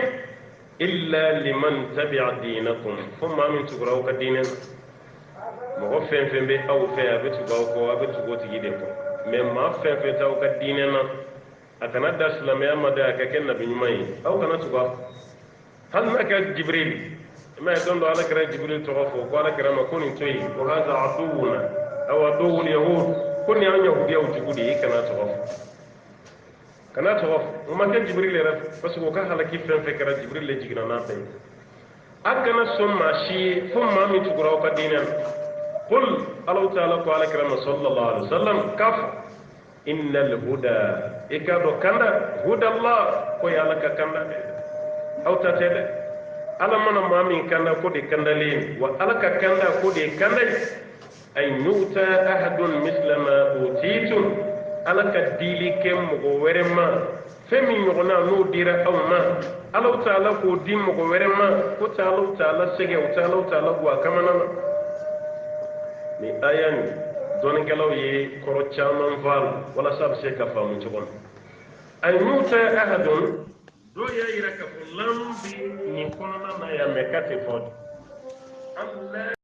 إلا لمن تبع دينكم فما من تقرأوك ديننا مغفين فين بي أو فيها بتقرأوك وبتقرأوك تجيدكم mais maa fɛn fɛn t'aw ka diinɛ na a kana da silamɛya ma da a ka kɛ nabi ɲuman ye aw kana tugu a kɔ hali n'a kɛra jibril i m'a ye don dɔ ala kɛra jibril tɔgɔ fɔ ko ala kɛra ma ko nin to yen ko haza aduwuna aw aduwul yahud ko nin y'an yahudiyaw jugu de ye i kana tɔgɔ fɔ kana tɔgɔ fɔ o ma kɛ jibril yɛrɛ parce que o ka halaki fɛn fɛn kɛra jibril le jiginna n'a bɛɛ ye akana somma shi fumma mi tugura ka dinan qul Allah ta'ala ko ala kiram sallallahu alaihi wasallam kaf innal huda ikado kanda huda Allah ko yalla ka kanda aw tatede ala mana mami kanda ko de kanda le wa ala ka kanda ko de kanda ay nuta ahadun mislama utitum ala ka dili kem mo werema femi nyogona no dira awma ala taala ko dim mo werema ko taala sege o taala wa kamana ni ayan don gelaw yi koro chaman val wala sab se ka famu ci gon ay nuta ahadun do ya ira ka lambi ni kono na ya mekate fod Allah